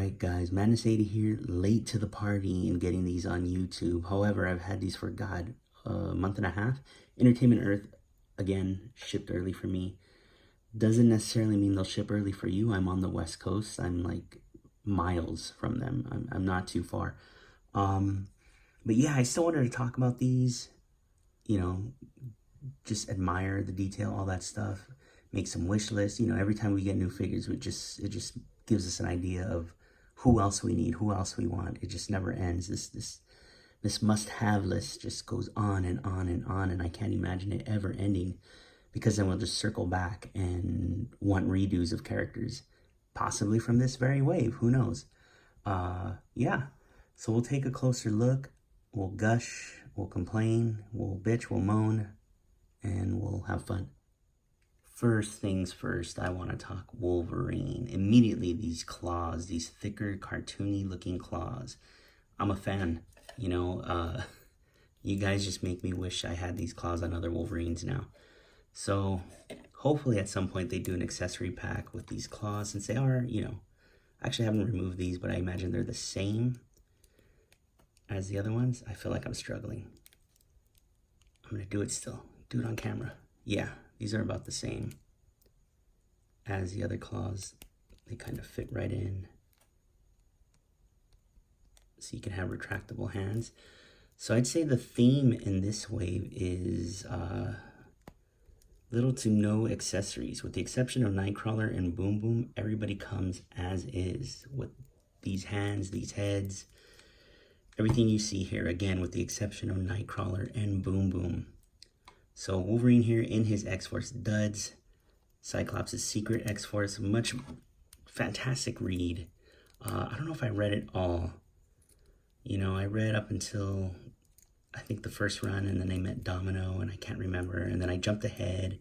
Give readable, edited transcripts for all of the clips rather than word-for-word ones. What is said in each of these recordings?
Alright guys, Madness80 here, late to the party in getting these on YouTube. However, I've had these for, God, a month and a half. Entertainment Earth, again, shipped early for me. Doesn't necessarily mean they'll ship early for you. I'm on the West Coast. I'm like miles from them. I'm not too far. But yeah, I still wanted to talk about these, you know, just admire the detail, all that stuff. Make some wish lists. You know, every time we get new figures, it just gives us an idea of who else we need, who else we want. It just never ends. This must-have list just goes on and on and on, and I can't imagine it ever ending, because then we'll just circle back and want redos of characters, possibly from this very wave. Who knows? Yeah. So we'll take a closer look. We'll gush. We'll complain. We'll bitch. We'll moan, and we'll have fun. First things first, I want to talk Wolverine. Immediately, these claws, these thicker, cartoony looking claws. I'm a fan. You know, you guys just make me wish I had these claws on other Wolverines now. So hopefully at some point they do an accessory pack with these claws, since they are, you know, I actually haven't removed these, but I imagine they're the same as the other ones. I feel like I'm struggling. I'm going to do it still. Do it on camera. Yeah. These are about the same as the other claws. They kind of fit right in. So you can have retractable hands. So I'd say the theme in this wave is little to no accessories. With the exception of Nightcrawler and Boom Boom, everybody comes as is. With these hands, these heads, everything you see here, again, with the exception of Nightcrawler and Boom Boom. So Wolverine here in his X-Force duds, Cyclops' secret X-Force, much fantastic read. I don't know if I read it all. You know, I read up until, I think, the first run, and then they met Domino, and I can't remember, and then I jumped ahead.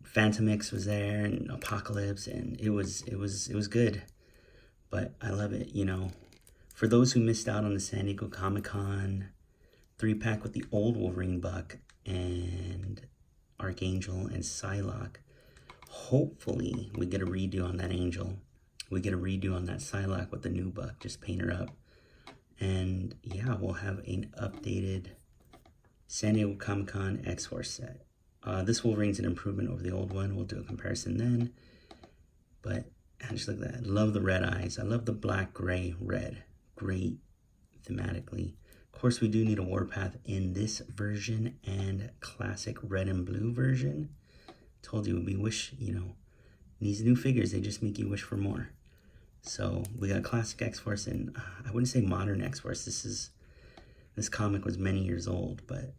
Phantom X was there, and Apocalypse, and it was good. But I love it, you know. For those who missed out on the San Diego Comic-Con 3-pack with the old Wolverine buck, and Archangel and Psylocke, hopefully we get a redo on that Angel. We get a redo on that Psylocke with the new buck. Just paint her up. And yeah, we'll have an updated San Diego Comic-Con X-Force set. This Wolverine's an improvement over the old one. We'll do a comparison then. But just look at that. I love the red eyes. I love the black, gray, red. Great thematically. Of course, we do need a Warpath in this version and classic red and blue version. Told you, we wish, you know, these new figures, they just make you wish for more. So we got classic X-Force, and I wouldn't say modern X-Force. This comic was many years old, but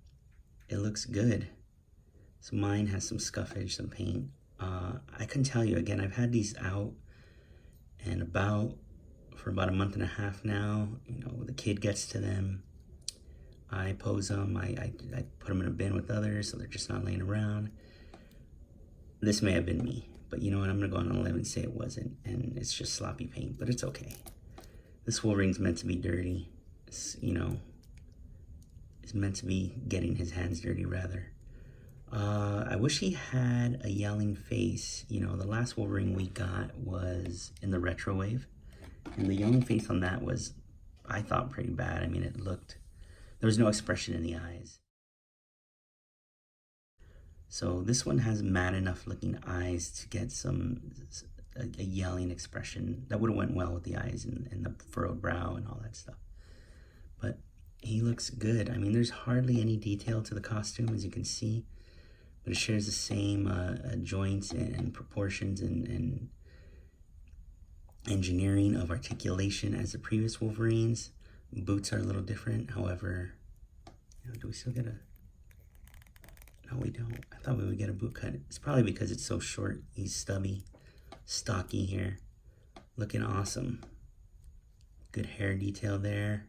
it looks good. So mine has some scuffage, some paint. I couldn't tell you, again, I've had these out and about for about a month and a half now. You know, the kid gets to them. I pose them, I put them in a bin with others, so they're just not laying around. This may have been me, but you know what, I'm gonna go on a limb and say it wasn't, and it's just sloppy paint, but it's okay. This Wolverine's meant to be dirty. It's, you know, it's meant to be getting his hands dirty, rather. I wish he had a yelling face. You know, the last Wolverine we got was in the retro wave, and the yelling face on that was, I thought, pretty bad. I mean, it looked, there was no expression in the eyes. So this one has mad enough looking eyes to get a yelling expression. That would have went well with the eyes and the furrowed brow and all that stuff. But he looks good. I mean, there's hardly any detail to the costume, as you can see. But it shares the same joints and proportions and engineering of articulation as the previous Wolverines. Boots are a little different, however, you know, do we still get a... No, we don't. I thought we would get a boot cut. It's probably because it's so short. He's stubby, stocky here. Looking awesome. Good hair detail there.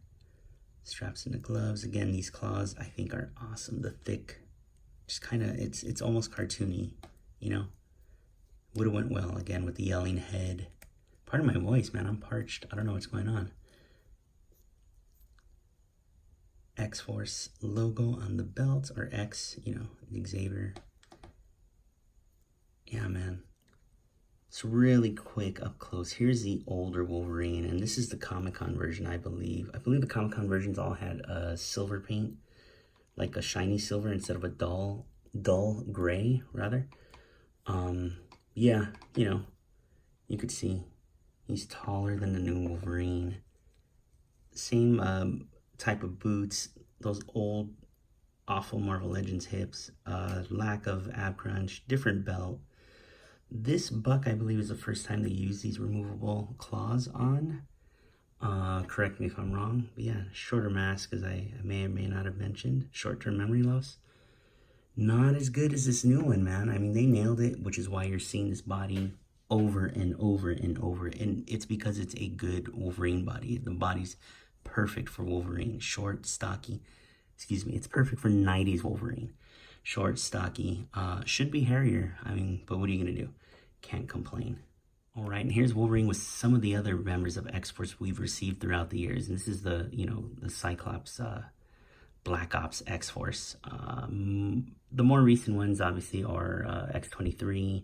Straps in the gloves. Again, these claws, I think, are awesome. The thick, just kind of, it's almost cartoony, you know? Would have went well, again, with the yelling head. Pardon my voice, man. I'm parched. I don't know what's going on. X-Force logo on the belt, or X, you know, Xavier. Yeah, man. So really quick up close, here's the older Wolverine, and this is the Comic-Con version, I believe. I believe the Comic-Con versions all had a silver paint, like a shiny silver instead of a dull gray, rather. Yeah, you know, you could see he's taller than the new Wolverine. Same type of boots, those old, awful Marvel Legends hips, lack of ab crunch, different belt. This buck, I believe, is the first time they use these removable claws on. Correct me if I'm wrong, but yeah, shorter mask, as I may or may not have mentioned. Short-term memory loss. Not as good as this new one, man. I mean, they nailed it, which is why you're seeing this body over and over and over. And it's because it's a good Wolverine body. The body's perfect for Wolverine. Short, stocky. Excuse me, it's perfect for 90s Wolverine. Short, stocky. Should be hairier. I mean, but what are you going to do? Can't complain. All right, and here's Wolverine with some of the other members of X-Force we've received throughout the years. And this is the, you know, the Cyclops Black Ops X-Force. The more recent ones, obviously, are X-23,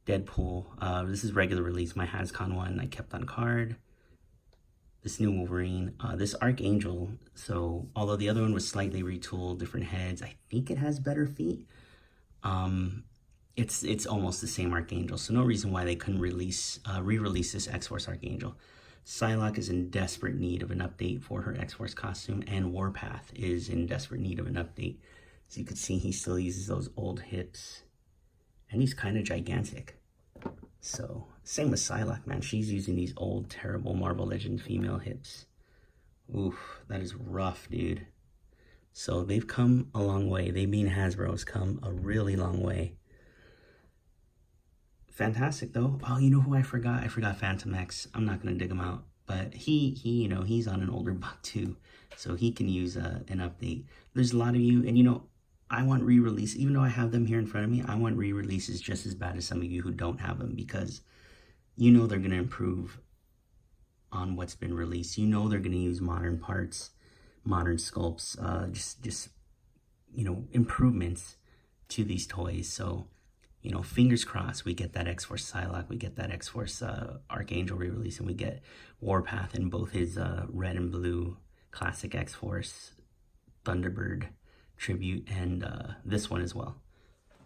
Deadpool. This is regular release. My HasCon one I kept on card. This new Wolverine. This Archangel. So, although the other one was slightly retooled, different heads, I think it has better feet. It's almost the same Archangel. So, no reason why they couldn't re-release this X-Force Archangel. Psylocke is in desperate need of an update for her X-Force costume, and Warpath is in desperate need of an update. As you can see, he still uses those old hips, and he's kind of gigantic. So, same with Psylocke, man. She's using these old, terrible Marvel Legends female hips. Oof, that is rough, dude. So, they've come a long way. They being Hasbro has come a really long way. Fantastic, though. Oh, you know who I forgot? I forgot Phantom X. I'm not going to dig him out. But he, you know, he's on an older buck, too. So he can use an update. There's a lot of you, and, you know, I want re-release. Even though I have them here in front of me, I want re-releases just as bad as some of you who don't have them. Because you know they're going to improve on what's been released. You know they're going to use modern parts, modern sculpts, just you know, improvements to these toys. So, you know, fingers crossed we get that X-Force Psylocke, we get that X-Force Archangel re-release, and we get Warpath in both his red and blue classic X-Force Thunderbird tribute, and this one as well.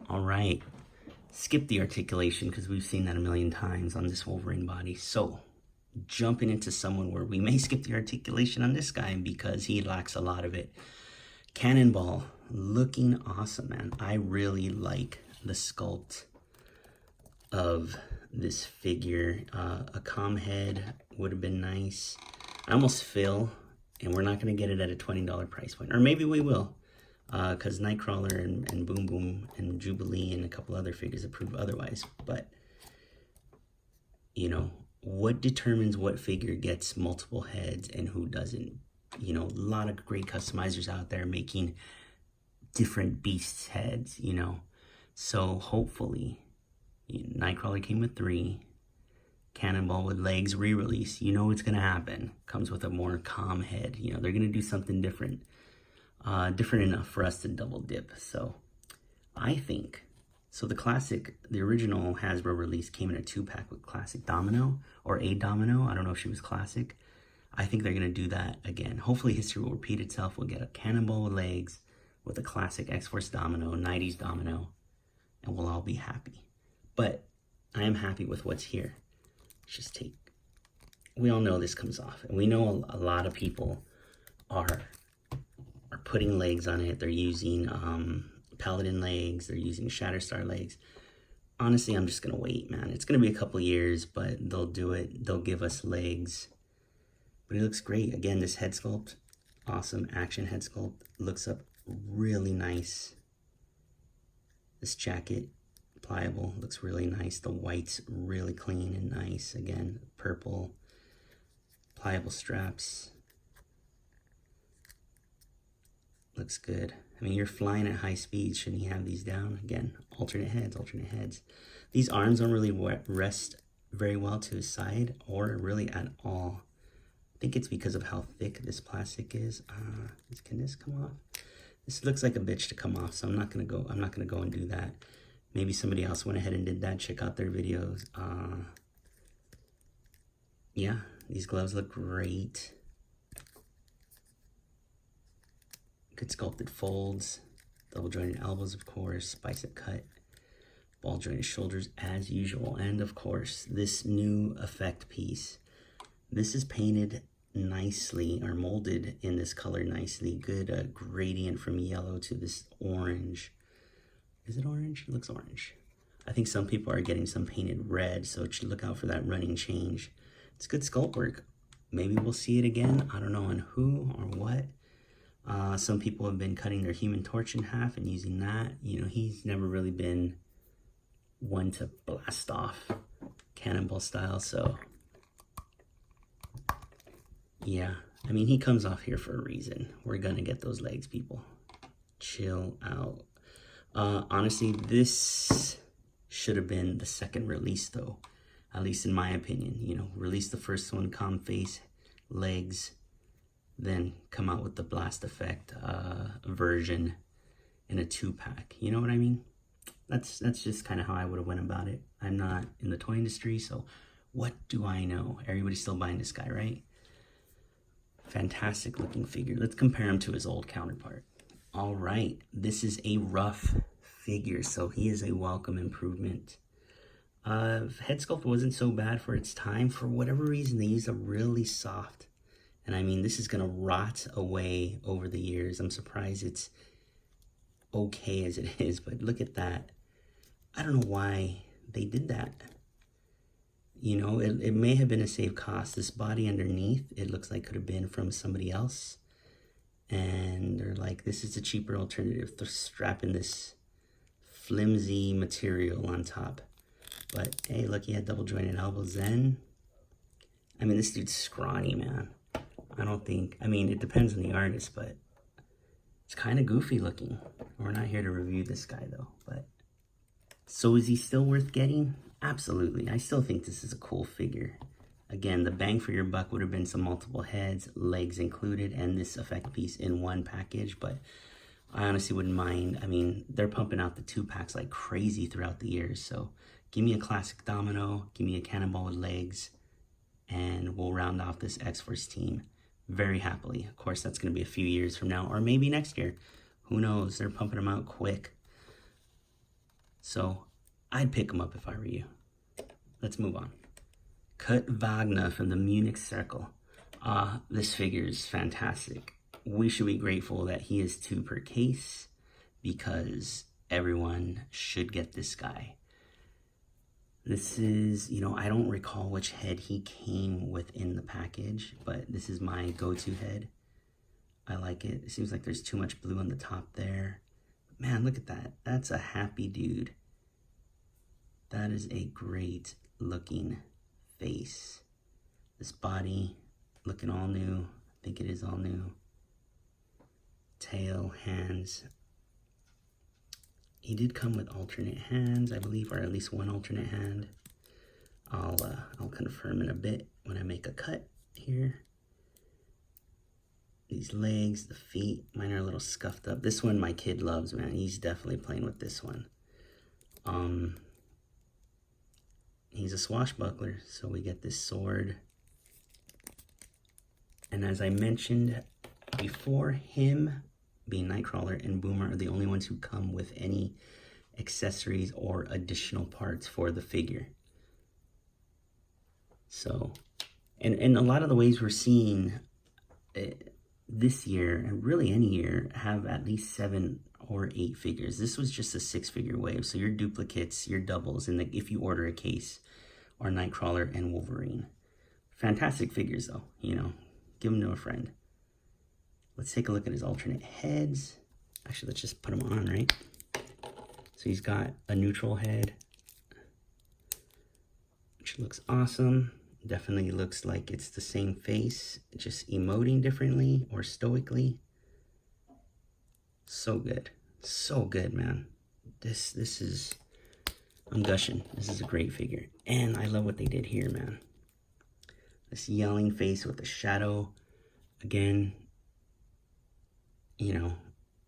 All right, skip the articulation because we've seen that a million times on this Wolverine body. So, jumping into someone where we may skip the articulation on this guy because he lacks a lot of it. Cannonball, looking awesome, man. I really like the sculpt of this figure. A calm head would have been nice. I almost feel, and we're not going to get it at a $20 price point, or maybe we will, because Nightcrawler and Boom Boom and Jubilee and a couple other figures have proved otherwise. But, you know, what determines what figure gets multiple heads and who doesn't? You know, a lot of great customizers out there making different beasts' heads, you know. So hopefully, Nightcrawler came with 3, Cannonball with legs re-release. You know what's going to happen. Comes with a more calm head. You know, they're going to do something different. Different enough for us to double dip. So I think, so the original Hasbro release came in a 2-pack with classic Domino, or a Domino. I don't know if she was classic. I think they're going to do that again. Hopefully history will repeat itself. We'll get a Cannonball with legs with a classic X-Force Domino, 90s Domino, and we'll all be happy. But I am happy with what's here. Let's just take, we all know this comes off, and we know a lot of people are putting legs on it. They're using Paladin legs, they're using Shatterstar legs. Honestly, I'm just gonna wait, man. It's gonna be a couple years, but they'll do it. They'll give us legs. But it looks great. Again, this head sculpt, awesome action head sculpt. Looks up really nice. This jacket, pliable, looks really nice. The white's really clean and nice. Again, purple, pliable straps. Looks good. I mean, you're flying at high speed. Shouldn't you have these down? Again, alternate heads, alternate heads. These arms don't really rest very well to his side, or really at all. I think it's because of how thick this plastic is. Can this come off? This looks like a bitch to come off, so I'm not gonna go and do that. Maybe somebody else went ahead and did that. Check out their videos. Yeah, these gloves look great. Good sculpted folds. Double jointed elbows, of course. Bicep cut. Ball jointed shoulders as usual. And of course, this new effect piece. This is painted nicely, or molded in this color nicely. Good gradient from yellow to this orange. Is it orange? It looks orange. I think some people are getting some painted red, so look out for that running change. It's good sculpt work. Maybe we'll see it again. I don't know on who or what. Some people have been cutting their Human Torch in half and using that. You know, he's never really been one to blast off Cannonball style, so yeah. I mean, he comes off here for a reason. We're gonna get those legs, people. Chill out. Honestly, this should have been the second release, though. At least in my opinion. You know, release the first one, calm face, legs, then come out with the blast effect version in a 2-pack. You know what I mean? That's just kind of how I would have went about it. I'm not in the toy industry, so what do I know? Everybody's still buying this guy, right? Fantastic looking figure. Let's compare him to his old counterpart. All right, this is a rough figure, so he is a welcome improvement. Head sculpt wasn't so bad for its time. For whatever reason, they used a really soft. And I mean, this is gonna rot away over the years. I'm surprised it's okay as it is, but look at that. I don't know why they did that. You know, it may have been a safe cost. This body underneath, it looks like could have been from somebody else. And they're like, this is a cheaper alternative. They're strapping this flimsy material on top. But hey, look, he had double jointed elbows then. I mean, this dude's scrawny, man. I don't think, I mean, it depends on the artist, but it's kind of goofy looking. We're not here to review this guy though, but. So is he still worth getting? Absolutely. I still think this is a cool figure. Again, the bang for your buck would have been some multiple heads, legs included, and this effect piece in one package, but I honestly wouldn't mind. I mean, they're pumping out the 2-packs like crazy throughout the years, so give me a classic Domino, give me a Cannonball with legs, and we'll round off this X-Force team very happily. Of course, that's going to be a few years from now, or maybe next year. Who knows? They're pumping them out quick. So I'd pick them up if I were you. Let's move on. Kurt Wagner from the Munich Circle. This figure is fantastic. We should be grateful that he is 2 per case because everyone should get this guy. This is, you know, I don't recall which head he came with in the package, but this is my go-to head. I like it. It seems like there's too much blue on the top there. Man, look at that. That's a happy dude. That is a great looking face. This body looking all new. I think it is all new. Tail, hands. He did come with alternate hands, I believe, or at least one alternate hand. I'll confirm in a bit when I make a cut here. These legs, the feet, mine are a little scuffed up. This one my kid loves, man. He's definitely playing with this one. He's a swashbuckler, so we get this sword. And as I mentioned before, him being Nightcrawler and Boomer are the only ones who come with any accessories or additional parts for the figure. So, and a lot of the ways we're seeing this year, and really any year, have at least 7 or 8 figures. This was just a 6-figure wave, so your duplicates, your doubles, and if you order a case, are Nightcrawler and Wolverine. Fantastic figures though, you know, give them to a friend. Let's take a look at his alternate heads. Actually, let's just put them on, right? So he's got a neutral head, which looks awesome. Definitely looks like it's the same face, just emoting differently or stoically. So good. So good, man. This is, I'm gushing. This is a great figure. And I love what they did here, man. This yelling face with the shadow. Again, you know,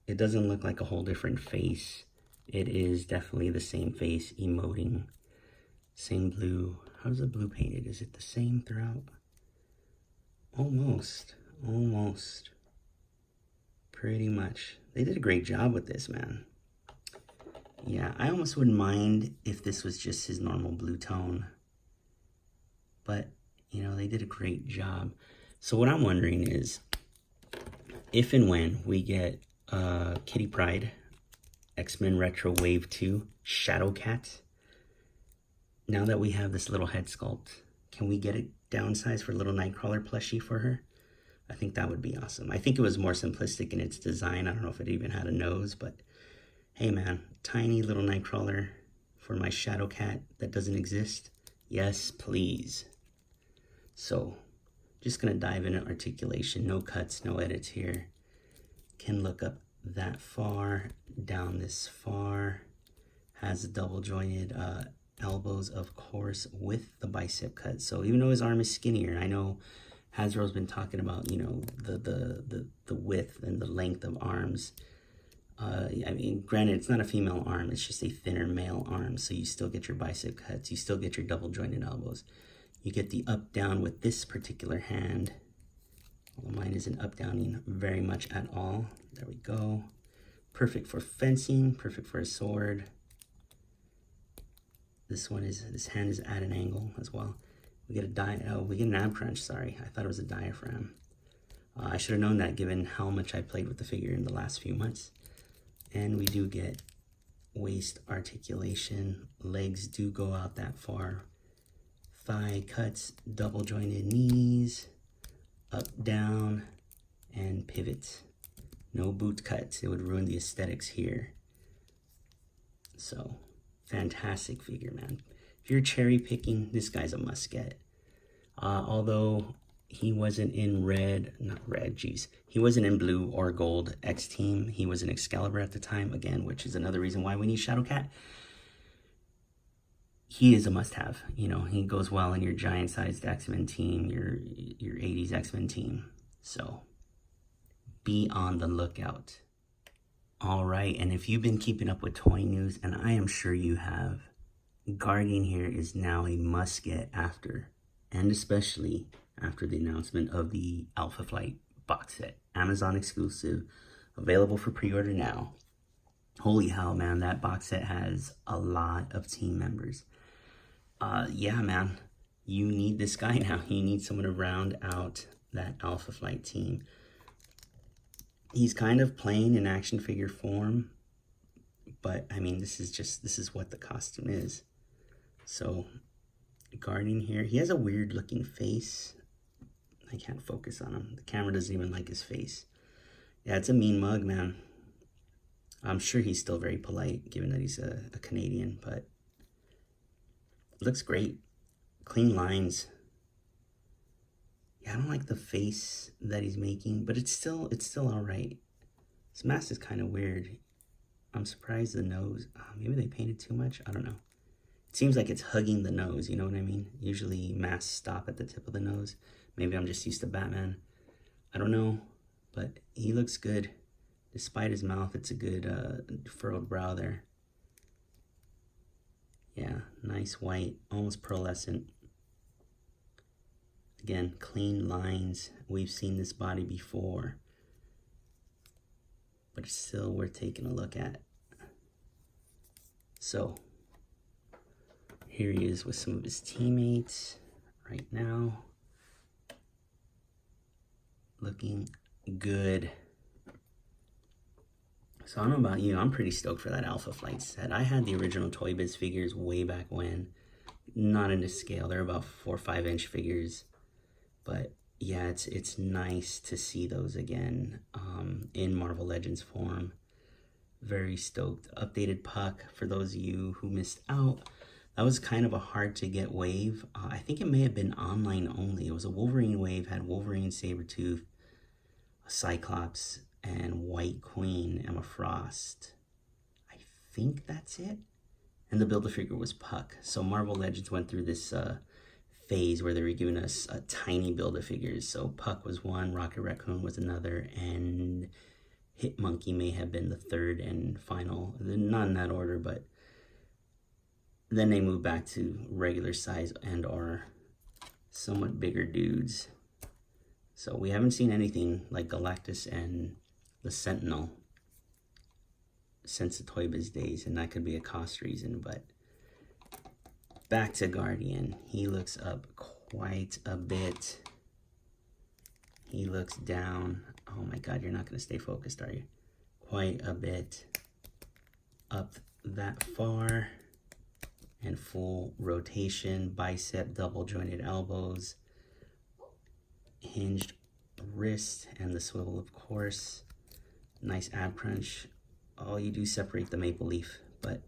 it doesn't look like a whole different face It is definitely the same face, emoting. Same blue. How's the blue painted? Is it the same throughout? Almost. Almost. Pretty much. They did a great job with this, man. Yeah, I almost wouldn't mind if this was just his normal blue tone. But, you know, they did a great job. So what I'm wondering is, if and when we get Kitty Pryde, X-Men Retro Wave 2, Shadow Cat, now that we have this little head sculpt, can we get it downsized for a little Nightcrawler plushie for her? I think that would be awesome. I think it was more simplistic in its design. I don't know if it even had a nose, but hey man, tiny little Nightcrawler for my Shadow Cat that doesn't exist. Yes, please. So, just gonna dive into articulation. No cuts, no edits here. Can look up that far, down this far. Has double jointed elbows, of course, with the bicep cut. So even though his arm is skinnier, I know Hasbro's been talking about, you know, the width and the length of arms. I mean, granted, it's not a female arm, it's just a thinner male arm, so you still get your bicep cuts, you still get your double jointed elbows. You get the up down with this particular hand. Well, mine isn't up downing very much at all. There we go. Perfect for fencing, perfect for a sword. This hand is at an angle as well. We get we get an ab crunch, sorry. I thought it was a diaphragm. I should have known that given how much I played with the figure in the last few months. And we do get waist articulation. Legs do go out that far. Thigh cuts, double jointed knees, up, down, and pivots. No boot cuts, it would ruin the aesthetics here. So, fantastic figure, man. If you're cherry picking, this guy's a must get. Although he wasn't in he wasn't in blue or gold X Team. He was in Excalibur at the time, again, which is another reason why we need Shadow Cat. He is a must-have. You know, he goes well in your giant-sized X-Men team, your 80s X-Men team. So, be on the lookout. All right, and if you've been keeping up with toy news, and I am sure you have, Guardian here is now a must-get after, and especially after the announcement of the Alpha Flight box set. Amazon exclusive, available for pre-order now. Holy hell, man, that box set has a lot of team members. Yeah, man, you need this guy now. You need someone to round out that Alpha Flight team. He's kind of plain in action figure form, but I mean, this is what the costume is. So, Guardian here, he has a weird looking face. I can't focus on him. The camera doesn't even like his face. Yeah, it's a mean mug, man. I'm sure he's still very polite, given that he's a Canadian, but looks great. Clean lines. Yeah, I don't like the face that he's making, but it's still all right. This mask is kind of weird. I'm surprised the nose. Maybe they painted too much. I don't know. It seems like it's hugging the nose. You know what I mean? Usually masks stop at the tip of the nose. Maybe I'm just used to Batman. I don't know, but he looks good. Despite his mouth, it's a good furrowed brow there. Yeah, nice white, almost pearlescent. Again, clean lines. We've seen this body before, but it's still worth taking a look at. So, here he is with some of his teammates right now. Looking good. So I don't know about you, I'm pretty stoked for that Alpha Flight set. I had the original Toy Biz figures way back when. Not into scale, they're about 4 or 5 inch figures. But yeah, it's nice to see those again in Marvel Legends form. Very stoked. Updated Puck, for those of you who missed out. That was kind of a hard to get wave. I think it may have been online only. It was a Wolverine wave, had Wolverine, Sabretooth, Cyclops, and White Queen, Emma Frost. I think that's it. And the Build-A-Figure was Puck. So Marvel Legends went through this phase where they were giving us tiny Build-A-Figures. So Puck was one, Rocket Raccoon was another, and Hit Monkey may have been the third and final, not in that order, but then they moved back to regular size and are somewhat bigger dudes. So we haven't seen anything like Galactus and the Sentinel since the Toy Biz days, and that could be a cost reason. But back to Guardian. He looks up quite a bit. He looks down. Oh my god, you're not going to stay focused, are you? Quite a bit up that far. And full rotation, bicep, double jointed elbows, hinged wrist, and the swivel, of course. Nice ab crunch. Oh, you do separate the maple leaf, but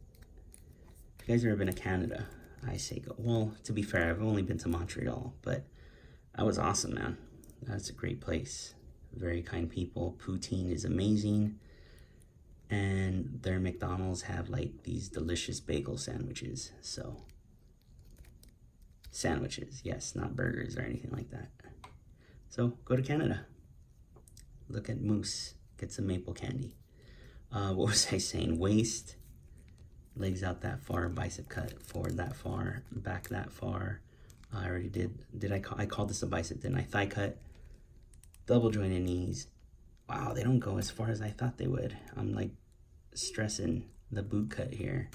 if you guys have ever been to Canada, I say go. Well, to be fair, I've only been to Montreal, but that was awesome, man. That's a great place. Very kind people. Poutine is amazing. And their McDonald's have like these delicious bagel sandwiches. So, sandwiches, yes, not burgers or anything like that. So, go to Canada. Look at Moose. Get some maple candy. What was I saying? Waist, legs out that far, bicep cut forward that far, back that far. I already did. I called this a bicep, didn't I? Thigh cut, double jointed knees. Wow, they don't go as far as I thought they would. I'm like stressing the boot cut here.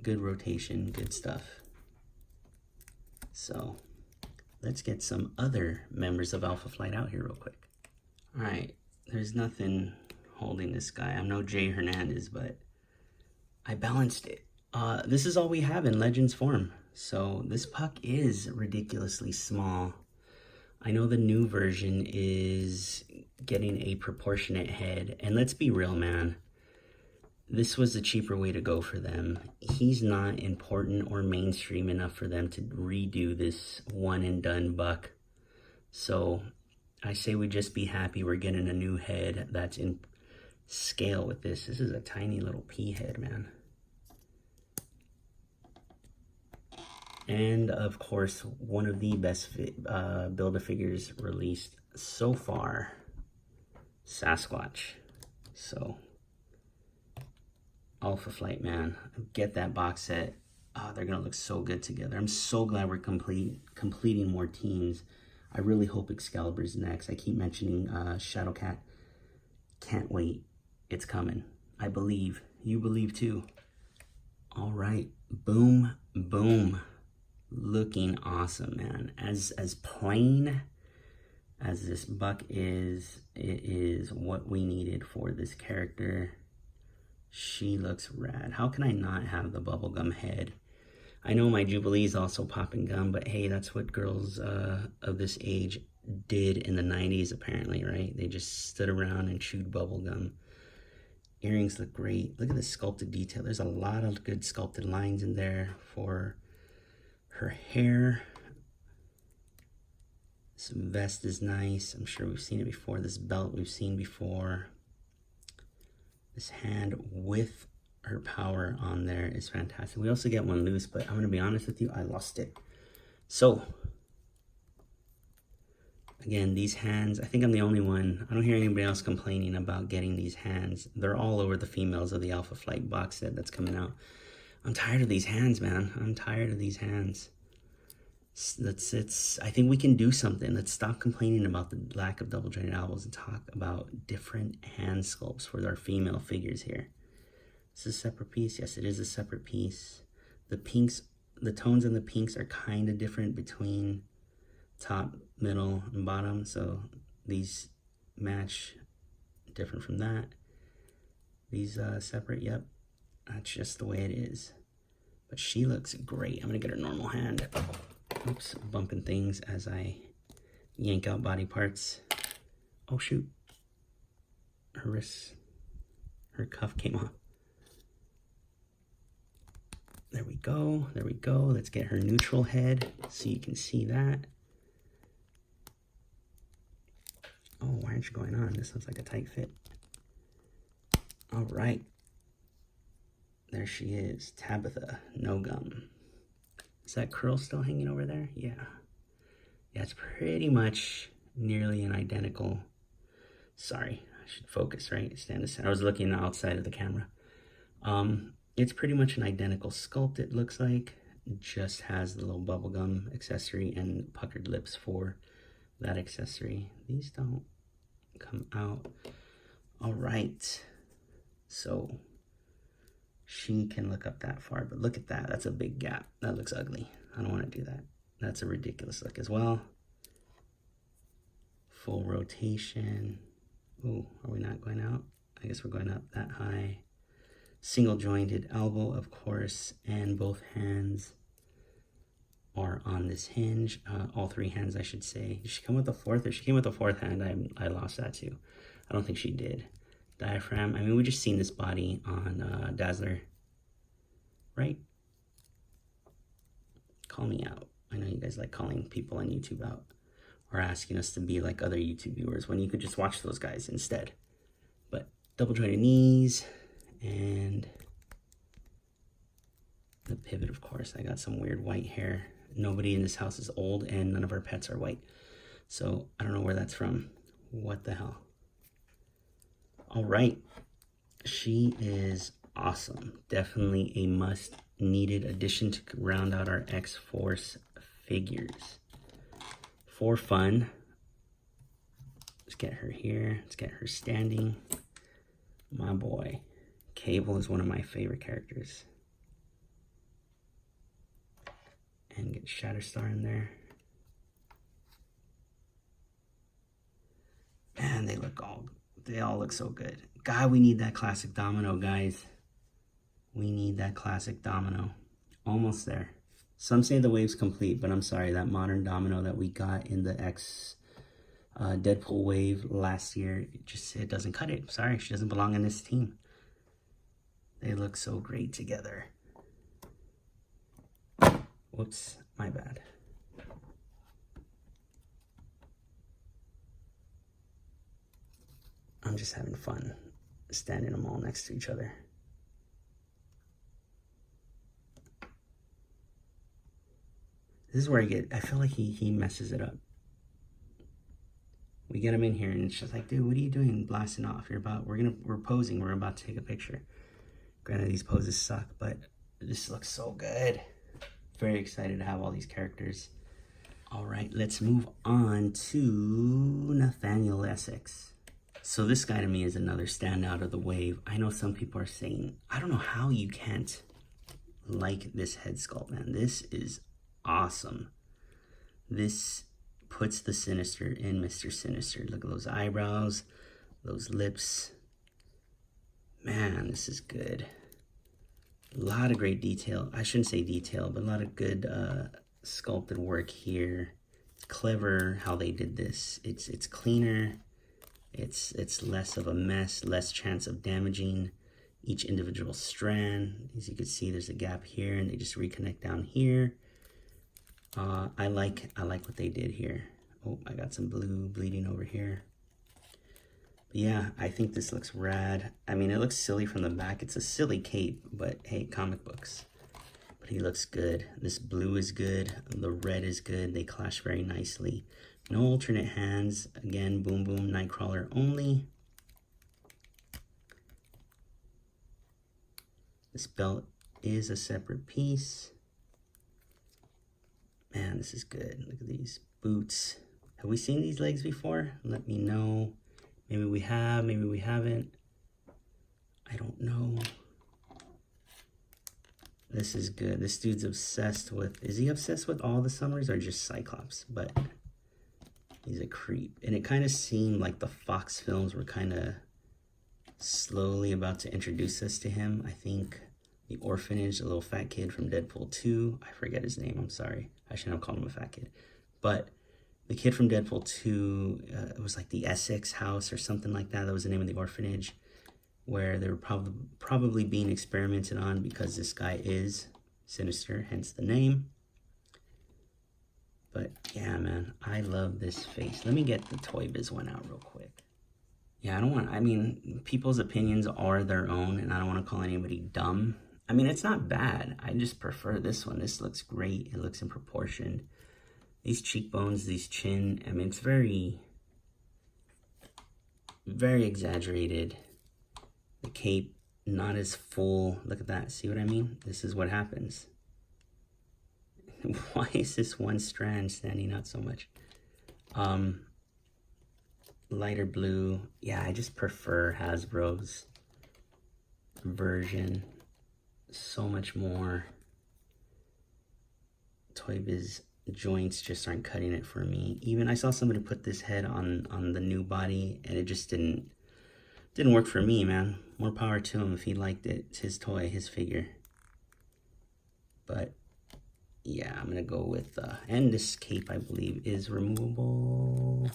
Good rotation, good stuff. So let's get some other members of Alpha Flight out here real quick. All right, there's nothing holding this guy. I'm no Jay Hernandez, but I balanced it. This is all we have in Legends form. So this puck is ridiculously small. I know the new version is getting a proportionate head, and let's be real, man. This was the cheaper way to go for them. He's not important or mainstream enough for them to redo this one and done buck. So I say we just be happy we're getting a new head that's in scale with this. This is a tiny little pea head, man. And of course, one of the best Build-A-Figures released so far, Sasquatch. So, Alpha Flight, man, get that box set. Oh, they're gonna look so good together. I'm so glad we're completing more teams. I really hope Excalibur's next. I keep mentioning Shadowcat. Can't wait. It's coming. I believe. You believe too. All right. Boom, boom. Looking awesome, man. As plain as this buck is, it is what we needed for this character. She looks rad. How can I not have the bubblegum head? I know my Jubilee is also popping gum, but hey, that's what girls of this age did in the 90s apparently, right? They just stood around and chewed bubblegum. Earrings look great. Look at the sculpted detail. There's a lot of good sculpted lines in there for her hair. This vest is nice. I'm sure we've seen it before. This belt we've seen before. This hand with her power on there is fantastic. We also get one loose, but I'm going to be honest with you, I lost it. So, again, these hands, I think I'm the only one. I don't hear anybody else complaining about getting these hands. They're all over the females of the Alpha Flight box set that's coming out. I'm tired of these hands, man. I'm tired of these hands. I think we can do something. Let's stop complaining about the lack of double jointed elbows and talk about different hand sculpts for our female figures here. Is this a separate piece? Yes, it is a separate piece. The pinks, the tones in the pinks are kind of different between top, middle, and bottom. So these match different from that. These separate, yep. That's just the way it is. But she looks great. I'm gonna get her normal hand. Oops, bumping things as I yank out body parts. Oh shoot. Her wrist, her cuff came off. There we go, there we go. Let's get her neutral head so you can see that. Oh, why aren't you going on? This looks like a tight fit. All right. There she is, Tabitha, no gum. Is that curl still hanging over there? Yeah. Yeah, it's pretty much nearly an identical. Sorry, should focus, right? Stand aside. I was looking outside of the camera. It's pretty much an identical sculpt, it looks like. It just has the little bubblegum accessory and puckered lips for that accessory. These don't come out. All right. So she can look up that far, but look at that. That's a big gap. That looks ugly. I don't want to do that. That's a ridiculous look as well. Full rotation. Oh, are we not going out? I guess we're going up that high. Single jointed elbow, of course, and both hands are on this hinge. All three hands, I should say. Did she come with the fourth? If she came with the fourth hand, I lost that too. I don't think she did. Diaphragm. I mean, we just seen this body on Dazzler, right? Call me out. I know you guys like calling people on YouTube out or asking us to be like other YouTube viewers when you could just watch those guys instead. But double jointed knees and the pivot, of course. I got some weird white hair. Nobody in this house is old and none of our pets are white. So I don't know where that's from. What the hell? All right. She is awesome. Definitely a must needed addition to round out our X-Force figures. For fun, let's get her here. Let's get her standing. My boy. Cable is one of my favorite characters. And get Shatterstar in there. Man, they all look so good. God, we need that classic Domino, guys. We need that classic Domino. Almost there. Some say the wave's complete, but I'm sorry, that modern Domino that we got in the Deadpool wave last year, it doesn't cut it. Sorry, she doesn't belong in this team. They look so great together. Whoops, my bad. I'm just having fun standing them all next to each other. This is where I feel like he messes it up. We get him in here and it's just like, dude, what are you doing blasting off? We're posing, we're about to take a picture. Granted, these poses suck, but this looks so good. Very excited to have all these characters. All right, let's move on to Nathaniel Essex. So this guy to me is another standout of the wave. I know some people are saying, I don't know how you can't like this head sculpt, man. This is awesome. This puts the Sinister in Mr. Sinister. Look at those eyebrows, those lips. Man, this is good. A lot of great detail. I shouldn't say detail, but a lot of good sculpted work here. It's clever how they did this. It's cleaner. It's less of a mess, less chance of damaging each individual strand. As you can see, there's a gap here, and they just reconnect down here. I like what they did here. Oh, I got some blue bleeding over here. But yeah, I think this looks rad. I mean, it looks silly from the back. It's a silly cape, but hey, comic books. But he looks good. This blue is good. The red is good. They clash very nicely. No alternate hands. Again, Boom Boom, Nightcrawler only. This belt is a separate piece. Man, this is good. Look at these boots. Have we seen these legs before? Let me know. Maybe we have, maybe we haven't. I don't know. This is good. This dude's obsessed with, is he obsessed with all the Summers or just Cyclops? But he's a creep. And it kind of seemed like the Fox films were kind of slowly about to introduce us to him. I think the orphanage, the little fat kid from Deadpool 2, I forget his name, I'm sorry. I shouldn't have called him a fat kid. But the kid from Deadpool 2, it was like the Essex house or something like that. That was the name of the orphanage, where they were probably being experimented on because this guy is Sinister, hence the name. But yeah, man, I love this face. Let me get the Toy Biz one out real quick. Yeah, I mean, people's opinions are their own, and I don't want to call anybody dumb. I mean, it's not bad. I just prefer this one. This looks great. It looks in proportion. These cheekbones, these chin, I mean, it's very very exaggerated. The cape, not as full. Look at that. See what I mean? This is what happens. Why is this one strand standing out so much? Lighter blue. Yeah, I just prefer Hasbro's version so much more. Toy Biz joints just aren't cutting it for me. Even I saw somebody put this head on the new body, and it just didn't work for me, man. More power to him if he liked it. It's his toy, his figure. But yeah, I'm gonna go with and this cape, I believe, is removable.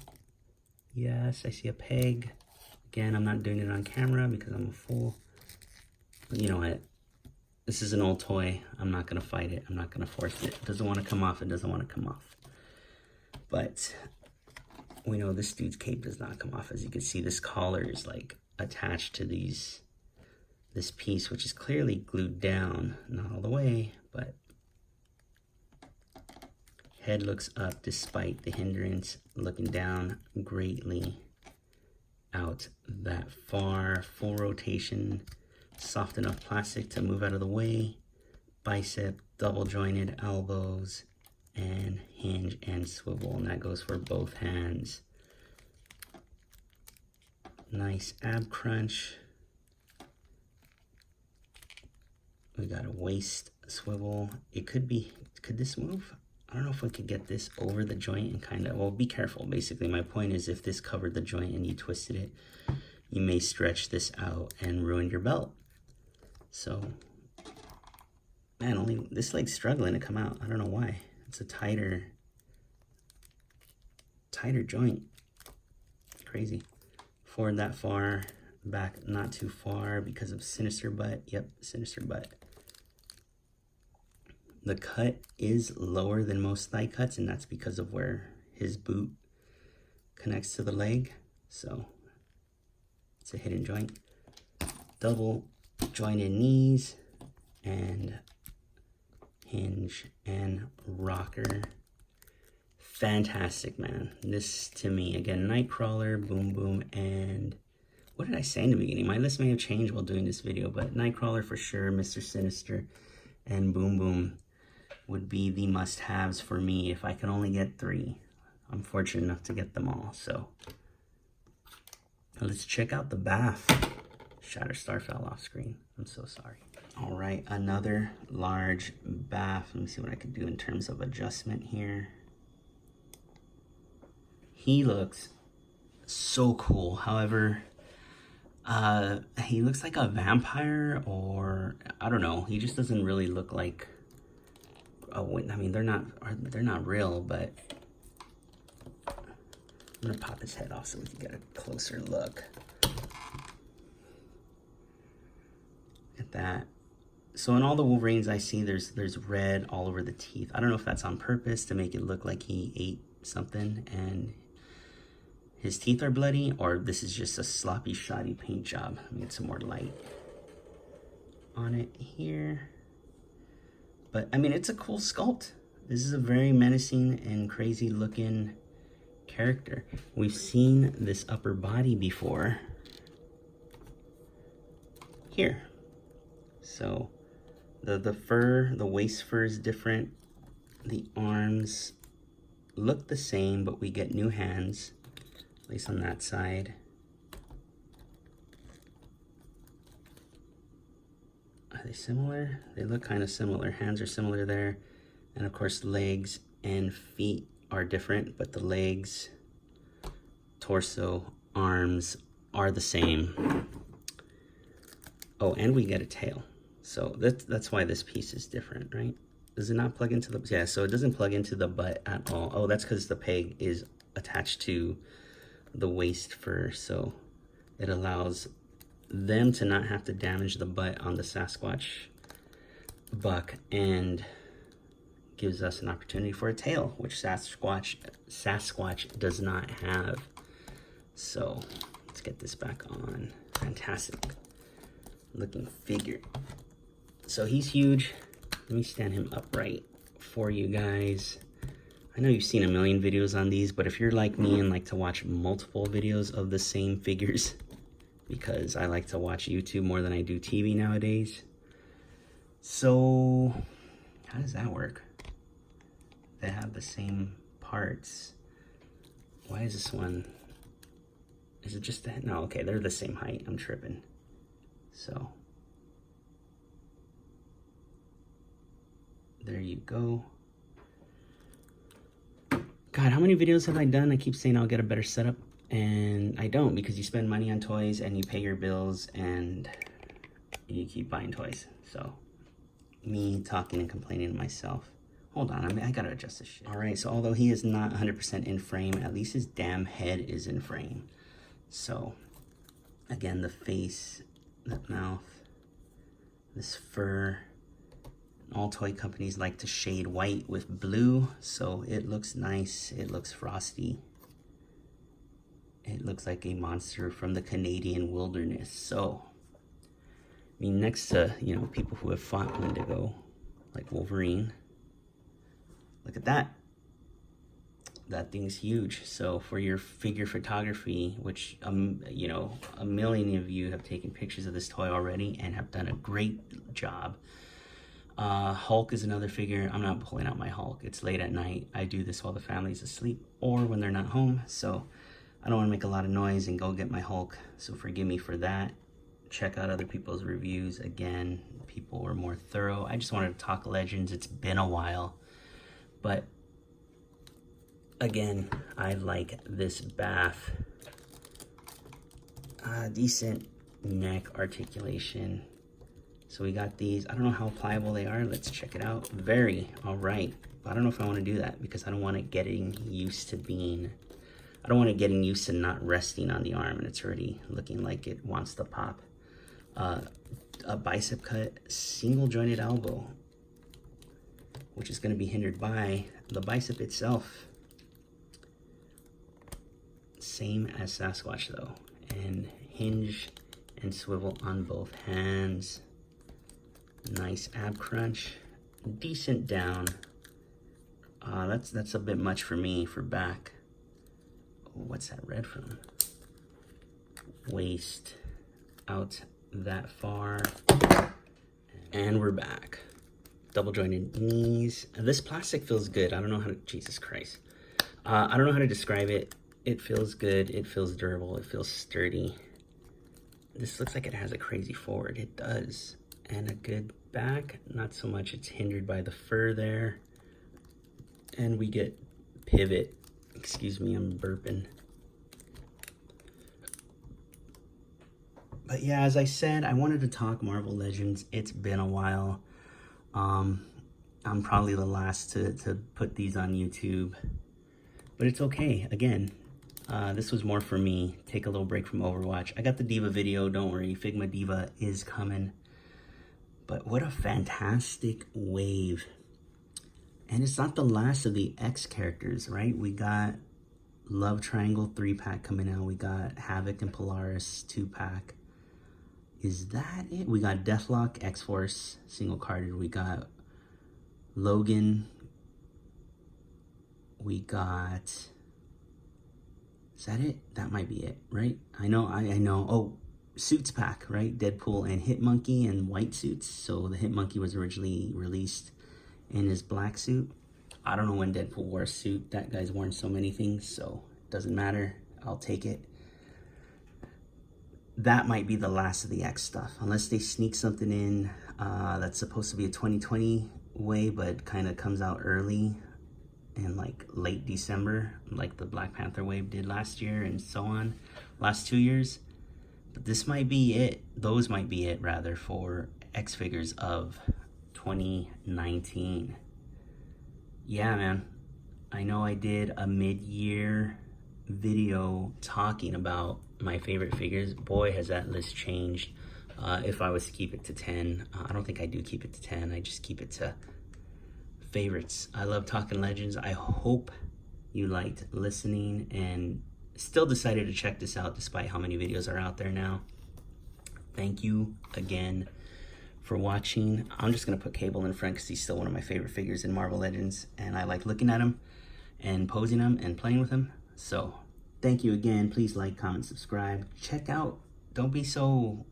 Yes, I see a peg. Again, I'm not doing it on camera because I'm a fool. But you know what? This is an old toy. I'm not gonna fight it. I'm not gonna force it. It doesn't want to come off. It doesn't want to come off. But we know this dude's cape does not come off. As you can see, this collar is like attached to this piece, which is clearly glued down. Not all the way, but head looks up despite the hindrance, looking down greatly out that far. Full rotation, soft enough plastic to move out of the way. Bicep, double jointed elbows, and hinge and swivel, and that goes for both hands. Nice ab crunch. We got a waist swivel. It could this move? I don't know if we could get this over the joint and kind of, well, be careful. Basically, my point is if this covered the joint and you twisted it, you may stretch this out and ruin your belt. So, man, this leg's struggling to come out. I don't know why. It's a tighter joint. Crazy. Forward that far, back not too far because of Sinister butt. Yep, Sinister butt. The cut is lower than most thigh cuts, and that's because of where his boot connects to the leg. So it's a hidden joint. Double jointed knees and hinge and rocker. Fantastic, man. This to me, again, Nightcrawler, Boom Boom, and what did I say in the beginning? My list may have changed while doing this video, but Nightcrawler for sure, Mr. Sinister, and Boom Boom would be the must-haves for me if I could only get 3. I'm fortunate enough to get them all, so let's check out the BAF. Shatterstar fell off screen. I'm so sorry. All right, another large BAF. Let me see what I can do in terms of adjustment here. He looks so cool. However, he looks like a vampire, or I don't know. He just doesn't really look like. Oh, I mean, they're not real, but I'm gonna pop his head off so we can get a closer look at that. So in all the Wolverines I see, there's red all over the teeth. I don't know if that's on purpose to make it look like he ate something and his teeth are bloody, or this is just a sloppy, shoddy paint job. Let me get some more light on it here. But, I mean, it's a cool sculpt. This is a very menacing and crazy looking character. We've seen this upper body before here. So, the fur, the waist fur is different. The arms look the same, but we get new hands, at least on that side. Are they similar? They look kind of similar. Hands are similar there. And of course, legs and feet are different, but the legs, torso, arms are the same. Oh, and we get a tail. So that's why this piece is different, right? Does it not plug into the, yeah, so it doesn't plug into the butt at all. Oh, that's because the peg is attached to the waist fur. So it allows them to not have to damage the butt on the Sasquatch buck, and gives us an opportunity for a tail, which Sasquatch does not have. So let's get this back on. Fantastic looking figure. So he's huge. Let me stand him upright for you guys. I know you've seen a million videos on these, but if you're like me and like to watch multiple videos of the same figures, because I like to watch YouTube more than I do TV nowadays. So, how does that work? They have the same parts. Why is this one? Is it just that? No, okay, they're the same height. I'm tripping. So, there you go. God, how many videos have I done? I keep saying I'll get a better setup, and I don't, because you spend money on toys and you pay your bills and you keep buying toys. So, me talking and complaining to myself. Hold on, I gotta adjust this shit. All right, so although he is not 100% in frame, at least his damn head is in frame. So, again, the face, that mouth, this fur. All toy companies like to shade white with blue, so it looks nice. It looks frosty. It looks like a monster from the Canadian wilderness. So, I mean, next to, you know, people who have fought Wendigo, like Wolverine, look at that. That thing's huge. So for your figure photography, which, you know, a million of you have taken pictures of this toy already and have done a great job. Hulk is another figure. I'm not pulling out my Hulk. It's late at night. I do this while the family's asleep or when they're not home. So I don't want to make a lot of noise and go get my Hulk. So forgive me for that. Check out other people's reviews. Again, people were more thorough. I just wanted to talk Legends. It's been a while. But again, I like this BAF. Decent neck articulation. So we got these. I don't know how pliable they are. Let's check it out. Very. All right. But I don't know if I want to do that because I don't want it getting used to being... I don't want it getting used to not resting on the arm and it's already looking like it wants to pop. A bicep cut, single jointed elbow, which is going to be hindered by the bicep itself. Same as Sasquatch though. And hinge and swivel on both hands. Nice ab crunch, decent down. That's a bit much for me for back. What's that red from? Waist out that far, and we're back. Double jointed knees. This plastic feels good. I don't know how to, Jesus Christ. I don't know how to describe it. It feels good. It feels durable. It feels sturdy. This looks like it has a crazy forward. It does. And a good back. Not so much. It's hindered by the fur there. And we get pivot. Excuse me, I'm burping. But yeah, as I said, I wanted to talk Marvel Legends. It's been a while. I'm probably the last to put these on YouTube. But it's okay. Again, this was more for me. Take a little break from Overwatch. I got the Diva video. Don't worry. Figma Diva is coming. But what a fantastic wave. And it's not the last of the X characters, right? We got Love Triangle 3-pack coming out. We got Havoc and Polaris 2-pack. Is that it? We got Deathlock, X-Force, single carded. We got Logan. We got... Is that it? That might be it, right? I know. Oh, Suits pack, right? Deadpool and Hitmonkey and white suits. So the Hitmonkey was originally released in his black suit. I don't know when Deadpool wore a suit. That guy's worn so many things, so it doesn't matter. I'll take it. That might be the last of the X stuff, unless they sneak something in that's supposed to be a 2020 way, but kind of comes out early in like late December, like the Black Panther wave did last year and so on, last 2 years. But this might be it. Those might be it, rather, for X figures of 2019. Yeah, man. I know I did a mid-year video talking about my favorite figures. Boy, has that list changed. If I was to keep it to 10, I don't think I do keep it to 10. I just keep it to favorites. I love talking Legends. I hope you liked listening and still decided to check this out despite how many videos are out there now. Thank you again for watching. I'm just gonna put Cable in front because he's still one of my favorite figures in Marvel Legends and I like looking at him. and posing them and playing with them. So thank you again. Please like, comment, subscribe. Check out, don't be so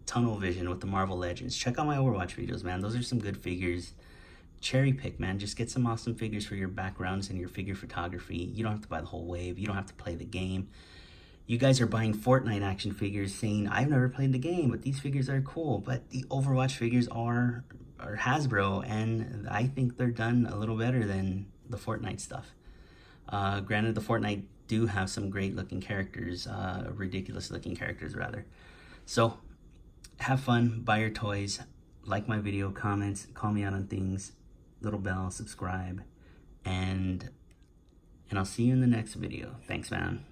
tunnel vision with the Marvel Legends. Check out my Overwatch videos, man. Those are some good figures. Cherry pick, man. Just get some awesome figures for your backgrounds and your figure photography. You don't have to buy the whole wave. You don't have to play the game. You guys are buying Fortnite action figures saying, I've never played the game, but these figures are cool. But the Overwatch figures are hasbro, and I think they're done a little better than the Fortnite stuff. Granted, the Fortnite do have some great looking characters, ridiculous looking characters rather. So have fun, buy your toys, like my video, comments, call me out on things, little bell, subscribe, and I'll see you in the next video. Thanks, man.